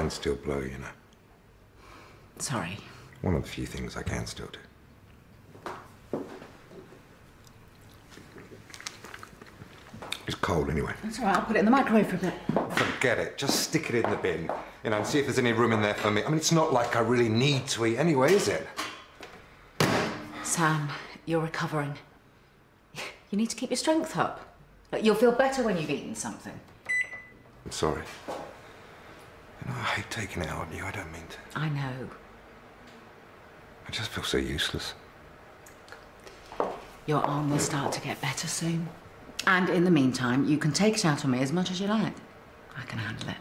can still blow, you know. Sorry. One of the few things I can still do. It's cold anyway. That's all right, I'll put it in the microwave for a bit. Forget it. Just stick it in the bin, you know, and see if there's any room in there for me. I mean, it's not like I really need to eat anyway, is it? Sam, you're recovering. You need to keep your strength up. You'll feel better when you've eaten something. I'm sorry. You know, I hate taking it out on you. I don't mean to. I know. I just feel so useless. Your arm will start to get better soon. And in the meantime, you can take it out on me as much as you like. I can handle it.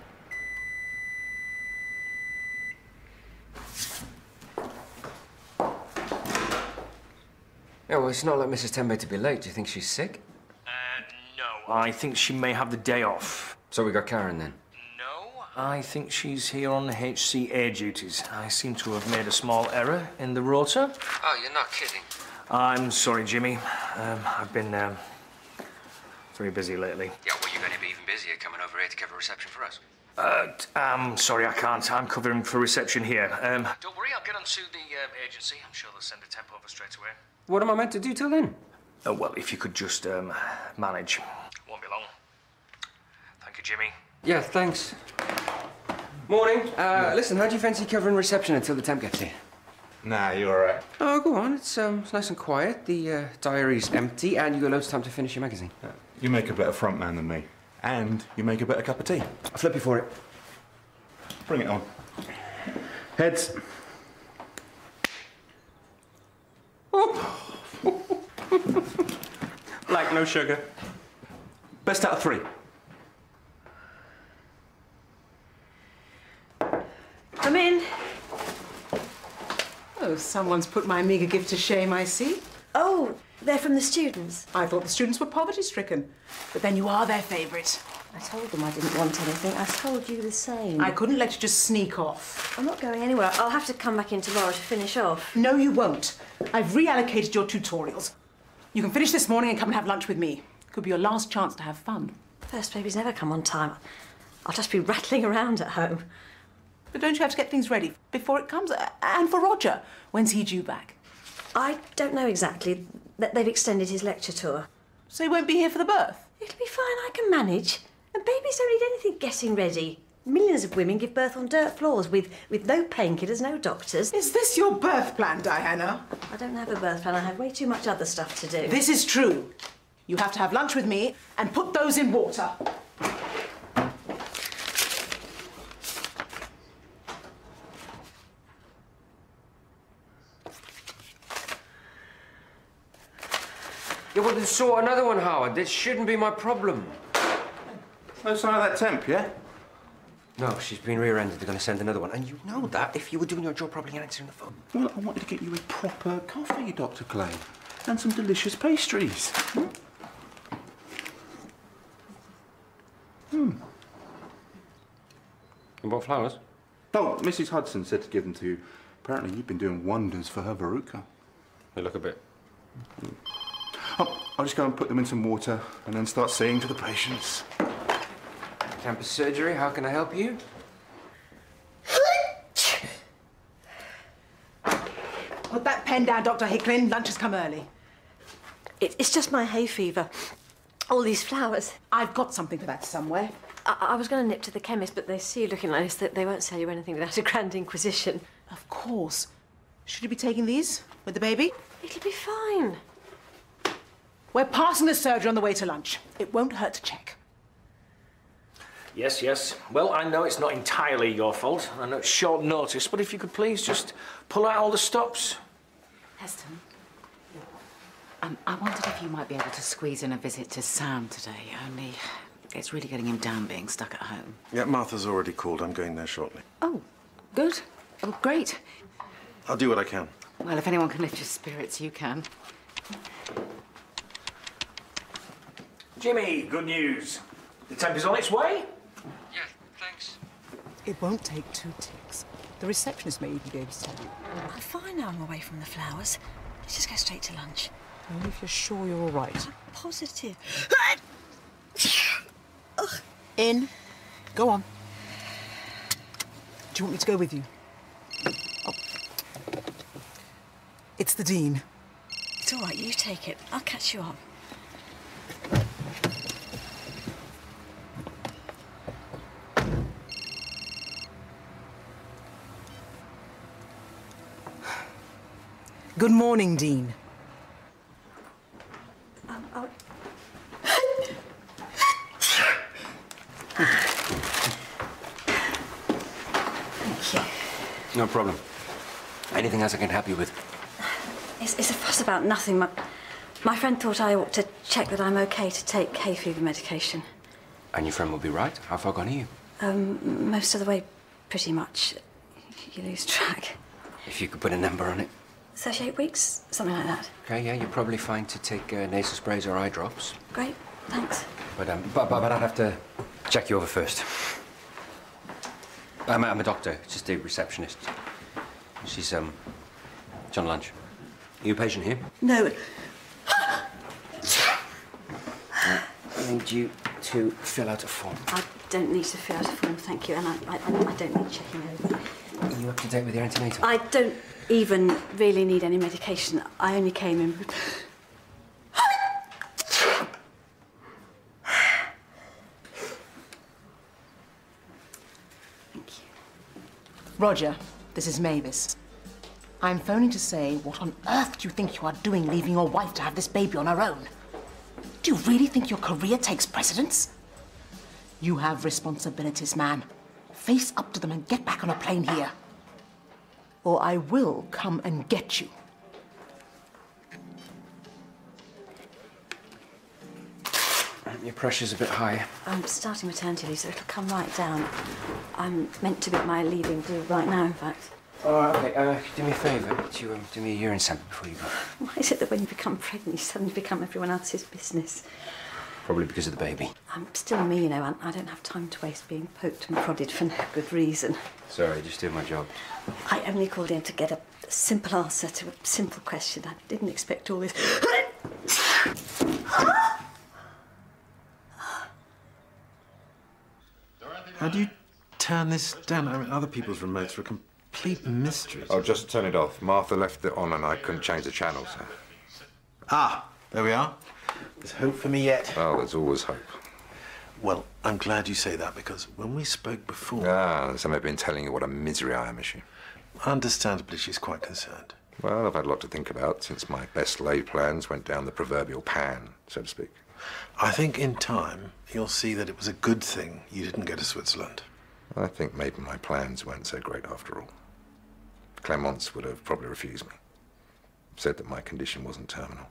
Yeah, well, it's not like Mrs. Tembe to be late. Do you think she's sick? No. I think she may have the day off. So we got Karen then? No, I think she's here on the HCA duties. I seem to have made a small error in the rota. Oh, you're not kidding. I'm sorry, Jimmy. I've been very busy lately. Yeah, well, you're going to be even busier coming over here to cover reception for us. Sorry, I can't. I'm covering for reception here. Don't worry, I'll get onto the agency. I'm sure they'll send a temp over straight away. What am I meant to do till then? Oh, well, if you could just manage. Won't be long. Thank you, Jimmy. Yeah, thanks. Morning. Listen, how do you fancy covering reception until the temp gets here? Nah, you're all right. Oh, go on. It's nice and quiet. The diary's empty, and you got loads of time to finish your magazine. You make a better front man than me. And you make a better cup of tea. I'll flip you for it. Bring it on. Heads. Black, no sugar. Best out of 3. Come in. Oh, someone's put my meagre gift to shame, I see. Oh, they're from the students. I thought the students were poverty-stricken. But then you are their favourite. I told them I didn't want anything. I told you the same. I couldn't let you just sneak off. I'm not going anywhere. I'll have to come back in tomorrow to finish off. No, you won't. I've reallocated your tutorials. You can finish this morning and come and have lunch with me. Could be your last chance to have fun. First babies never come on time. I'll just be rattling around at home. But don't you have to get things ready before it comes? And for Roger, when's he due back? I don't know exactly. They've extended his lecture tour. So he won't be here for the birth? It'll be fine. I can manage. And babies don't need anything getting ready. Millions of women give birth on dirt floors with no painkillers, no doctors. Is this your birth plan, Diana? I don't have a birth plan. I have way too much other stuff to do. This is true. You have to have lunch with me and put those in water. Yeah, well, then sort another one, Howard. This shouldn't be my problem. No sign of that temp, yeah? No, she's been rear-ended. They're going to send another one. And you know that if you were doing your job properly and answering the phone. Well, I wanted to get you a proper coffee, Dr. Clay. And some delicious pastries. You bought flowers? Oh, Mrs. Hudson said to give them to you. Apparently you've been doing wonders for her Veruca. They look a bit... Oh, I'll just go and put them in some water and then start seeing to the patients. Campus surgery, how can I help you? Put that pen down, Dr. Hicklin. Lunch has come early. It's just my hay fever. All these flowers. I've got something for that somewhere. I was going to nip to the chemist, but they see you looking like this that they won't sell you anything without a grand inquisition. Of course. Should you be taking these with the baby? It'll be fine. We're passing the surgery on the way to lunch. It won't hurt to check. Yes, yes. Well, I know it's not entirely your fault. I know it's short notice, but if you could please just pull out all the stops. Heston, I wondered if you might be able to squeeze in a visit to Sam today, only it's really getting him down being stuck at home. Yeah, Martha's already called. I'm going there shortly. Oh, good. Oh, great. I'll do what I can. Well, if anyone can lift your spirits, you can. Jimmy, good news. The temp is on its way. Yeah, thanks. It won't take 2 ticks. The receptionist may even be able to tell you. I'm fine now I'm away from the flowers. Let's just go straight to lunch. Only if you're sure you're all right. I'm positive. In. Go on. Do you want me to go with you? Oh. It's the Dean. It's all right, you take it. I'll catch you up. Good morning, Dean. Thank you. No problem. Anything else I can help you with? It's a fuss about nothing. My friend thought I ought to check that I'm okay to take hay fever medication. And your friend will be right. How far gone are you? Most of the way, pretty much. You lose track. If you could put a number on it. 38 weeks, something like that. Okay, yeah, you're probably fine to take nasal sprays or eye drops. Great, thanks. But I'd have to check you over first. I'm a doctor, just a receptionist. She's on lunch. Are you a patient here? No. I need you to fill out a form. I don't need to fill out a form, thank you, and I don't need checking over. Are you up to date with your antenatal? I don't even really need any medication. I only came in... Thank you. Roger, this is Mavis. I'm phoning to say, what on earth do you think you are doing leaving your wife to have this baby on her own? Do you really think your career takes precedence? You have responsibilities, man. Face up to them and get back on a plane here. Or I will come and get you. Your pressure's a bit high. I'm starting maternity leave, so it'll come right down. I'm meant to be at my leaving do right now, in fact. Okay, do me a favour. Do me a urine sample before you go. Why is it that when you become pregnant, you suddenly become everyone else's business? Probably because of the baby. I'm still me, you know, and I don't have time to waste being poked and prodded for no good reason. Sorry, just doing my job. I only called in to get a simple answer to a simple question. I didn't expect all this. How do you turn this down? I mean, other people's remotes are a complete mystery. I'll just turn it off. Martha left it on and I couldn't change the channel, so... Ah, there we are. There's hope for me yet. Well, there's always hope. Well, I'm glad you say that, because when we spoke before... Somebody's been telling you what a misery I am, has she? Understandably, she's quite concerned. Well, I've had a lot to think about since my best laid plans went down the proverbial pan, so to speak. I think in time, you'll see that it was a good thing you didn't go to Switzerland. I think maybe my plans weren't so great after all. Clemence would have probably refused me. Said that my condition wasn't terminal.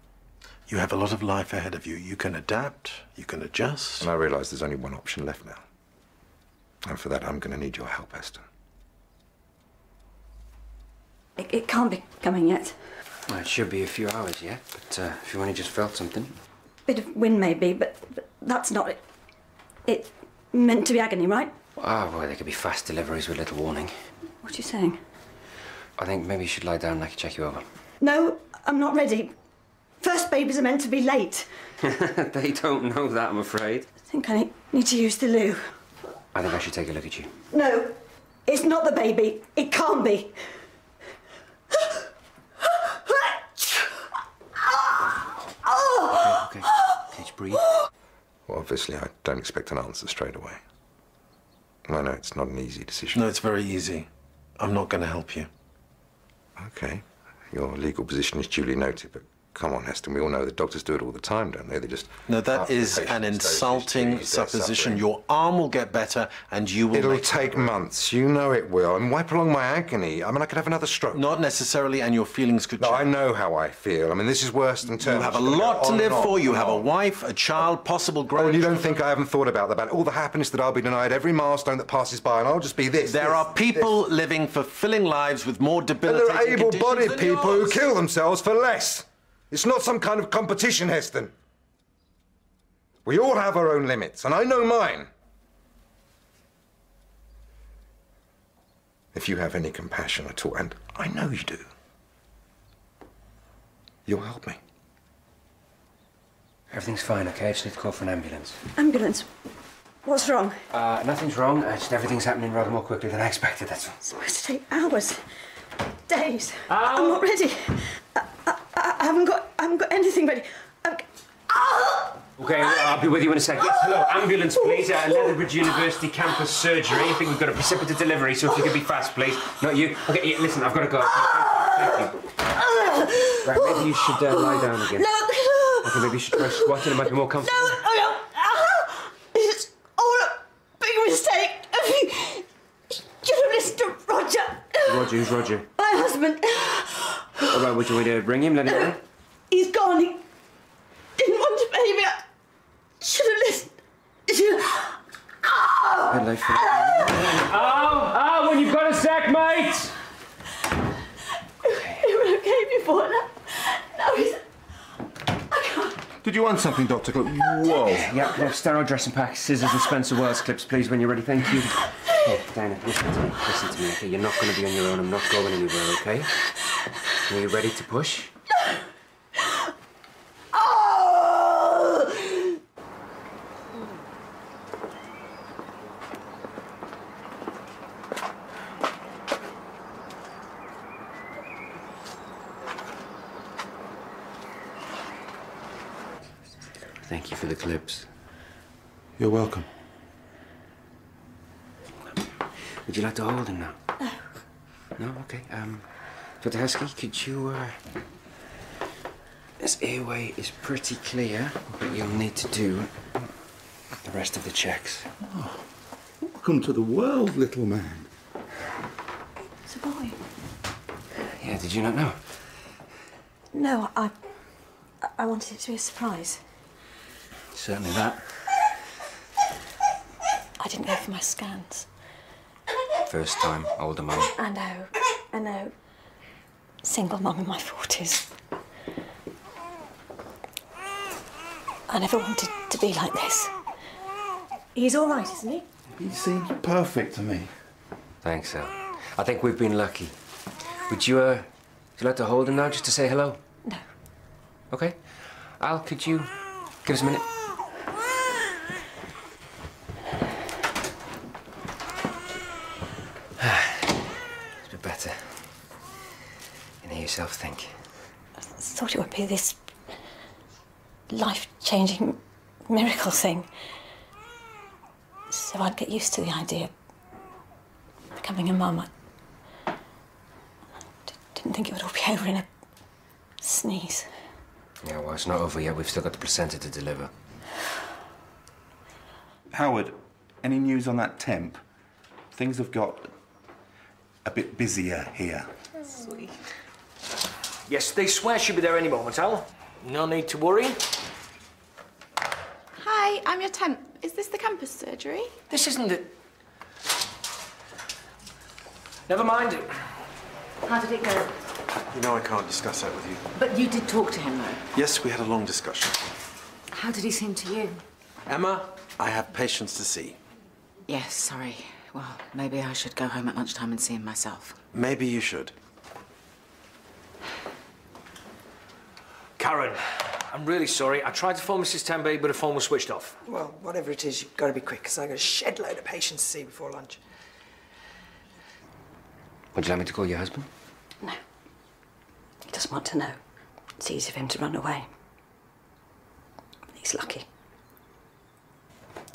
You have a lot of life ahead of you. You can adapt, you can adjust. And I realise there's only one option left now. And for that, I'm going to need your help, Esther. It can't be coming yet. Well, it should be a few hours yet, but if you only just felt something. Bit of wind maybe, but that's not it. It's meant to be agony, right? Ah, well, there could be fast deliveries with little warning. What are you saying? I think maybe you should lie down and I can check you over. No, I'm not ready. First babies are meant to be late. They don't know that, I'm afraid. I think I need to use the loo. I think I should take a look at you. No, it's not the baby. It can't be. Okay, just breathe. Well, obviously, I don't expect an answer straight away. I know it's not an easy decision. No, it's very easy. I'm not going to help you. Okay. Your legal position is duly noted, but come on, Heston, we all know that doctors do it all the time, don't they? They just... No, that is an insulting supposition. Your arm will get better and you will... It'll take months. You know it will. And why prolong my agony? I mean, I could have another stroke. Not necessarily, and your feelings could No, change. I know how I feel. I mean, this is worse than terminal. You have a lot to live for. You have a wife, a child, possible Oh, growth. and you don't think I haven't thought about that? About all the happiness that I'll be denied, every milestone that passes by, and I'll just be this. There are people living fulfilling lives with more And debilitating there are able-bodied conditions than people who yours. kill themselves for less. It's not some kind of competition, Heston. We all have our own limits, and I know mine. If you have any compassion at all, and I know you do, you'll help me. Everything's fine, okay? I just need to call for an ambulance. Ambulance? What's wrong? Nothing's wrong. Just everything's happening rather more quickly than I expected, that's all. It's supposed to take hours, days. I'm not ready. I haven't got anything ready. Okay, I'll be with you in a sec. Yes, hello, ambulance, please. Lethbridge University campus surgery. I think we've got a precipitate delivery, so if you could be fast, please. Not you. Okay, yeah, listen, I've got to go. Thank you. Right, maybe you should lie down again. No. Okay, maybe you should try squatting. It might be more comfortable. No. It's all a big mistake. You have listened to Roger. Roger, who's Roger? My husband. All right, would you want me to ring him? Let him know? He's gone. He didn't want a baby. I should have listened. Had life. Oh, when you've got a sec, mate! He was okay before that. Now he's... Did you want something, Dr. Club? Whoa. Yeah, no, sterile dressing pack, scissors and Spencer Wells clips, please, when you're ready. Thank you. Hey, Diana, listen to me. Listen to me, okay? You're not going to be on your own. I'm not going anywhere, okay? Are you ready to push? Thank you for the clips. You're welcome. Would you like to hold him now? No. No? Okay. Dr. Heskey, could you, This airway is pretty clear, but you'll need to do the rest of the checks. Oh, welcome to the world, little man. It's a boy. Yeah, did you not know? No, I wanted it to be a surprise. Certainly that. I didn't go for my scans. First time, older mum. I know. Single mum in my 40s. I never wanted to be like this. He's all right, isn't he? He seems perfect to me. Thanks, Al. I think we've been lucky. Would you like to hold him now just to say hello? No. Okay. Al, could you give us a minute? It's a bit better. You can hear yourself think. I thought it would be this life-changing miracle thing. So I'd get used to the idea of becoming a mum. I didn't think it would all be over in a sneeze. Yeah, well, it's not over yet. We've still got the placenta to deliver. Howard, any news on that temp? Things have got a bit busier here. Sweet. Yes, they swear she'll be there any moment, Al. No need to worry. Hi, I'm your temp. Is this the campus surgery? This isn't it. Never mind. How did it go? You know I can't discuss that with you. But you did talk to him, though. Yes, we had a long discussion. How did he seem to you? Emma, I have patients to see. Yes, sorry. Well, maybe I should go home at lunchtime and see him myself. Maybe you should. Karen, I'm really sorry. I tried to phone Mrs. Tenby, but her phone was switched off. Well, whatever it is, you've got to be quick, because I've got a shed load of patients to see before lunch. Would you like me to call your husband? No. He doesn't want to know. It's easy for him to run away. He's lucky.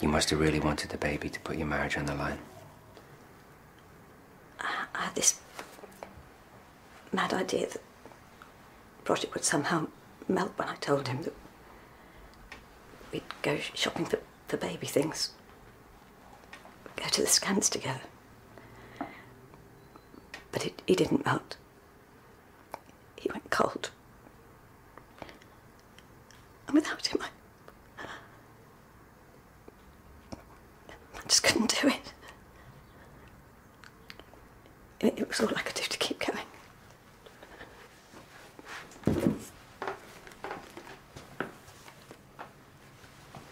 You must have really wanted the baby to put your marriage on the line. I had this mad idea that Project would somehow melt when I told him that we'd go shopping for baby things. We'd go to the scans together. But he didn't melt. He went cold. And without him, I just couldn't do it. It was all I could do to keep going.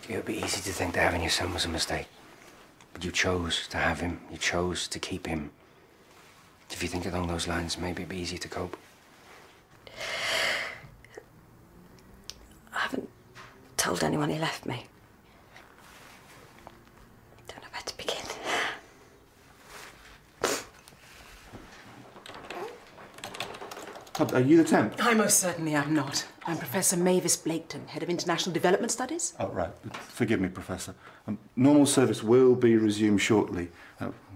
It would be easy to think that having your son was a mistake. But you chose to have him. You chose to keep him. If you think along those lines, maybe it'd be easy to cope. I haven't told anyone he left me. Are you the temp? I most certainly am not. I'm Professor Mavis Blaketon, Head of International Development Studies. Oh, right. Forgive me, Professor. Normal service will be resumed shortly.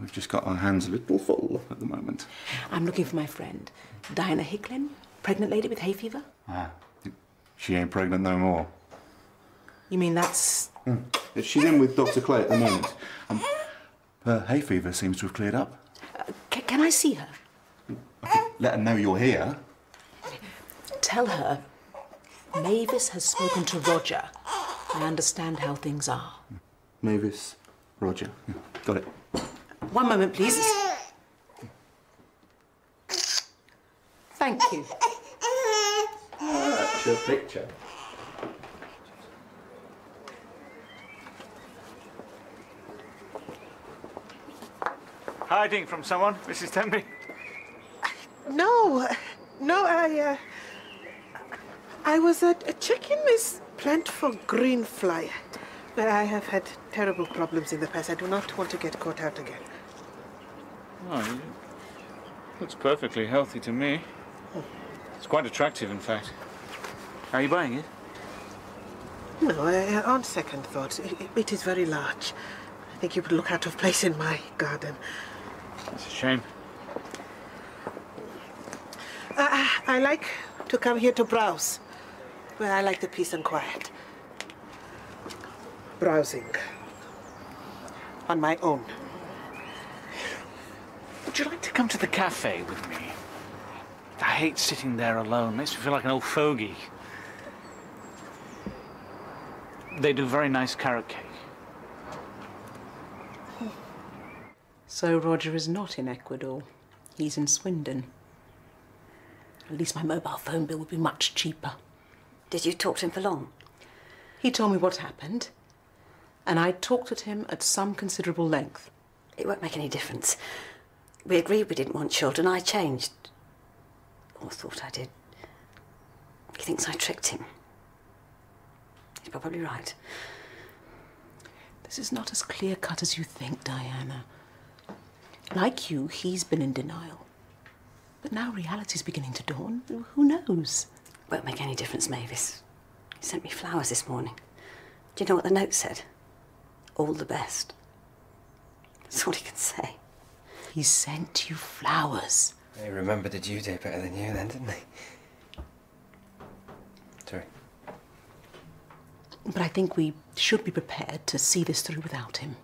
We've just got our hands a little full at the moment. I'm looking for my friend, Diana Hicklin, pregnant lady with hay fever. Ah, she ain't pregnant no more. You mean that's... She's in with Dr. Clay at the moment. Her hay fever seems to have cleared up. Can I see her? Let her know you're here. Tell her Mavis has spoken to Roger. I understand how things are. Mavis, Roger. Yeah, got it. One moment, please. Thank you. That's your picture. Hiding from someone, Mrs. Tenby? No, I was checking Miss Plentiful Green Flyer, but I have had terrible problems in the past. I do not want to get caught out again. Oh, it looks perfectly healthy to me. It's quite attractive, in fact. Are you buying it? No, on second thoughts, it is very large. I think you would look out of place in my garden. That's a shame. I like to come here to browse, where I like the peace and quiet. Browsing. On my own. Would you like to come to the cafe with me? I hate sitting there alone. Makes me feel like an old fogey. They do very nice carrot cake. So Roger is not in Ecuador. He's in Swindon. At least my mobile phone bill would be much cheaper. Did you talk to him for long? He told me what happened, and I talked at him at some considerable length. It won't make any difference. We agreed we didn't want children. I changed. Or thought I did. He thinks I tricked him. He's probably right. This is not as clear-cut as you think, Diana. Like you, he's been in denial. But now reality's beginning to dawn. Who knows? Won't make any difference, Mavis. He sent me flowers this morning. Do you know what the note said? All the best. That's all he can say. He sent you flowers. They remembered the due date better than you then, didn't they? Sorry. But I think we should be prepared to see this through without him.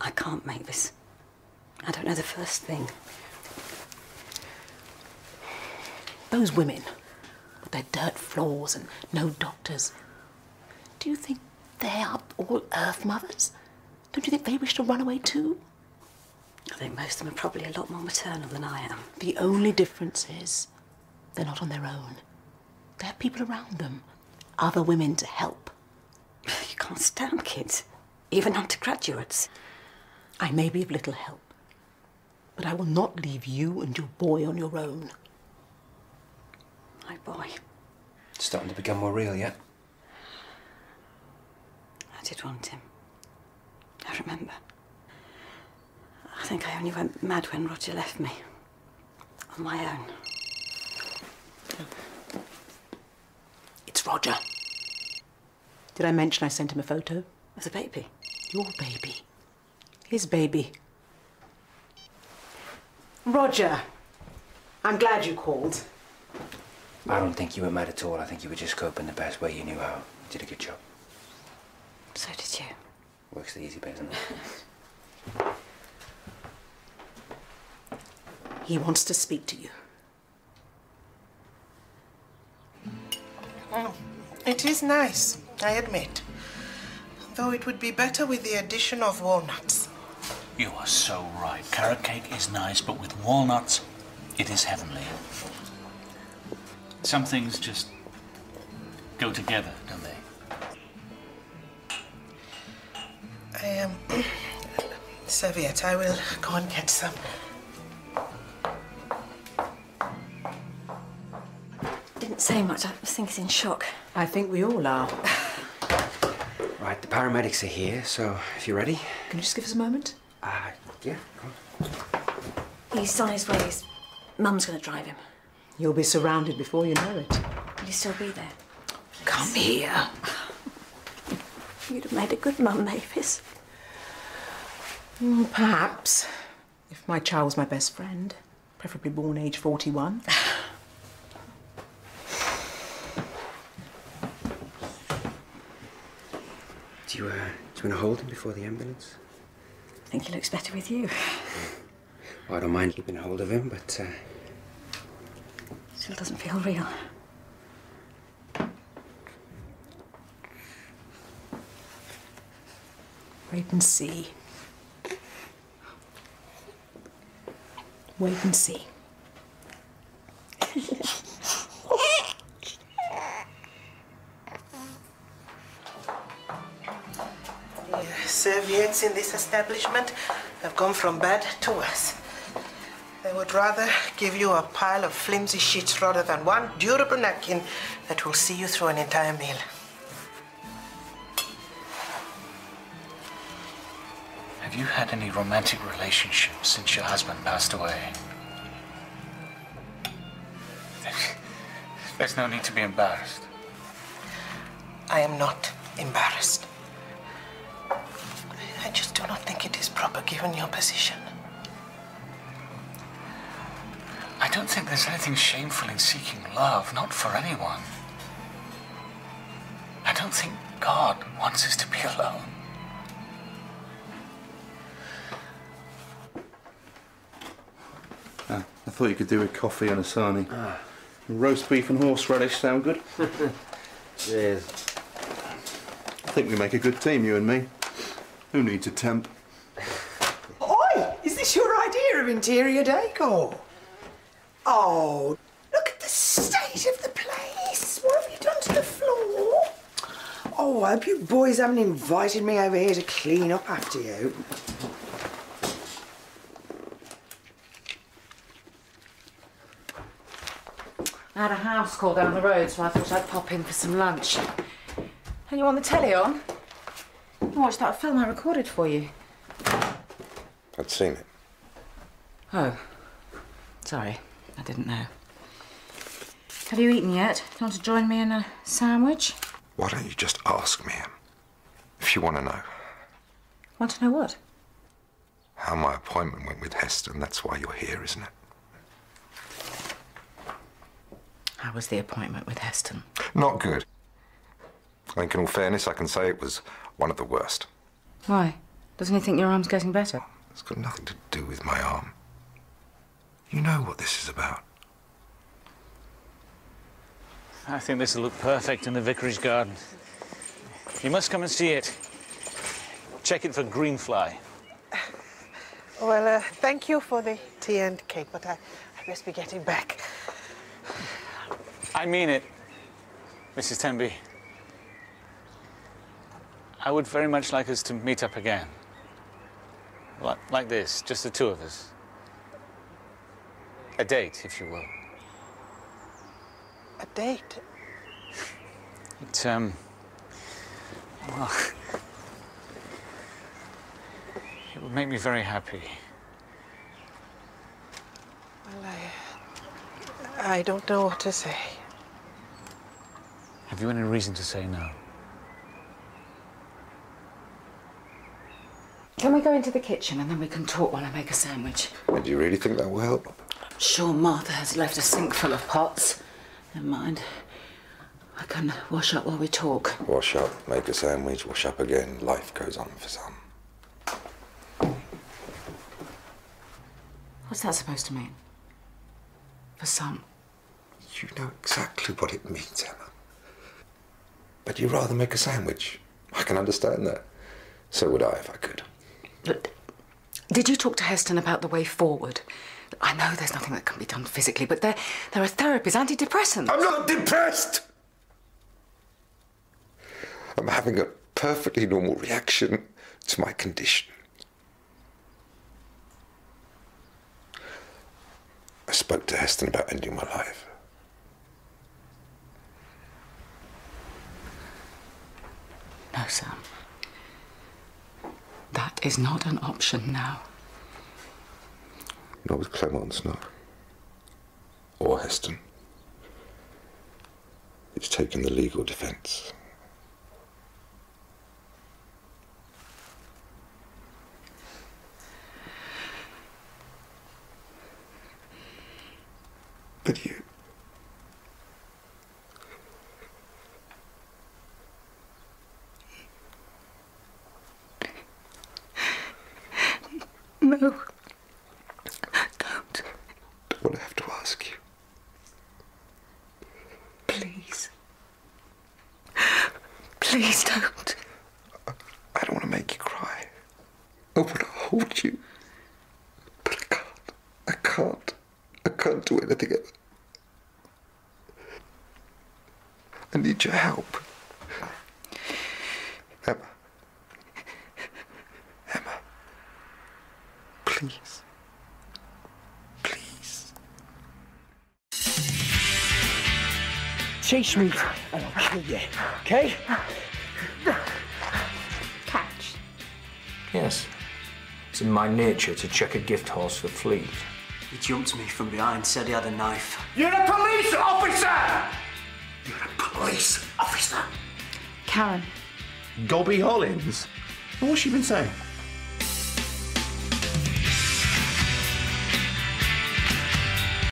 I can't, Mavis. I don't know the first thing. Those women, with their dirt floors and no doctors, do you think they are all Earth mothers? Don't you think they wish to run away too? I think most of them are probably a lot more maternal than I am. The only difference is they're not on their own. They have people around them, other women to help. You can't stand kids, even undergraduates. I may be of little help, but I will not leave you and your boy on your own. My boy. It's starting to become more real yet? I did want him. I remember. I think I only went mad when Roger left me. On my own. It's Roger. Did I mention I sent him a photo? Of the baby? Your baby. His baby. Roger, I'm glad you called. I don't think you were mad at all. I think you were just coping the best way you knew how. You did a good job. So did you. Work's the easy bit, isn't it? He wants to speak to you. It is nice, I admit. Though it would be better with the addition of walnuts. You are so right. Carrot cake is nice, but with walnuts, it is heavenly. Some things just go together, don't they? Serviette, I will go and get some. Didn't say much. I think he's in shock. I think we all are. Right, the paramedics are here, so if you're ready. Can you just give us a moment? Yeah, come on. He's on his way. Mum's going to drive him. You'll be surrounded before you know it. Will you still be there? Come here. You'd have made a good mum, Mavis. Perhaps. If my child was my best friend, preferably born age 41. Do you want to hold him before the ambulance? I think he looks better with you. Well, I don't mind keeping hold of him, but Still doesn't feel real. Wait and see. Wait and see. The serviettes in this establishment have gone from bad to worse. They would rather give you a pile of flimsy sheets rather than one durable napkin that will see you through an entire meal. Have you had any romantic relationships since your husband passed away? There's no need to be embarrassed. I am not embarrassed. I just do not think it is proper given your position. I don't think there's anything shameful in seeking love, not for anyone. I don't think God wants us to be alone. I thought you could do with coffee and a sarnie. Roast beef and horseradish sound good? Cheers. I think we make a good team, you and me. Who needs a temp? Oi! Is this your idea of interior decor? Oh, look at the state of the place. What have you done to the floor? Oh, I hope you boys haven't invited me over here to clean up after you. I had a house call down the road, so I thought I'd pop in for some lunch. And you want the telly on? I watched that film I recorded for you. I'd seen it. Oh. Sorry, I didn't know. Have you eaten yet? Do you want to join me in a sandwich? Why don't you just ask me, if you want to know? Want to know what? How my appointment went with Heston. That's why you're here, isn't it? How was the appointment with Heston? Not good. I think in all fairness, I can say it was one of the worst. Why? Doesn't he think your arm's getting better? It's got nothing to do with my arm. You know what this is about. I think this will look perfect in the vicarage garden. You must come and see it. Check it for green fly. Well, thank you for the tea and cake, but I best be getting back. I mean it, Mrs. Tenby. I would very much like us to meet up again. Like this, just the two of us. A date, if you will. A date? Well, it would make me very happy. Well, I don't know what to say. Have you any reason to say no? Can we go into the kitchen and then we can talk while I make a sandwich? And do you really think that will help? I'm sure Martha has left a sink full of pots. Never mind. I can wash up while we talk. Wash up, make a sandwich, wash up again. Life goes on for some. What's that supposed to mean? For some? You know exactly what it means, Emma. But you'd rather make a sandwich. I can understand that. So would I if I could. But did you talk to Heston about the way forward? I know there's nothing that can be done physically, but there are therapies, antidepressants. I'm not depressed! I'm having a perfectly normal reaction to my condition. I spoke to Heston about ending my life. No, Sam. That is not an option now. Not with Clemence, no. Or Heston. It's taken the legal defence. But you... No. Don't. Don't want to have to ask you. Please. Please don't. I don't want to make you cry. I want to hold you. But I can't. I can't. I can't do anything else. I need your help. Emma. Emma. Please. Please. Chase me and I'll kill you, okay? Catch. Yes. It's in my nature to check a gift horse for fleas. He jumped me from behind, said he had a knife. You're a police officer! You're a police officer! Karen. Gobby Hollins? What's she been saying?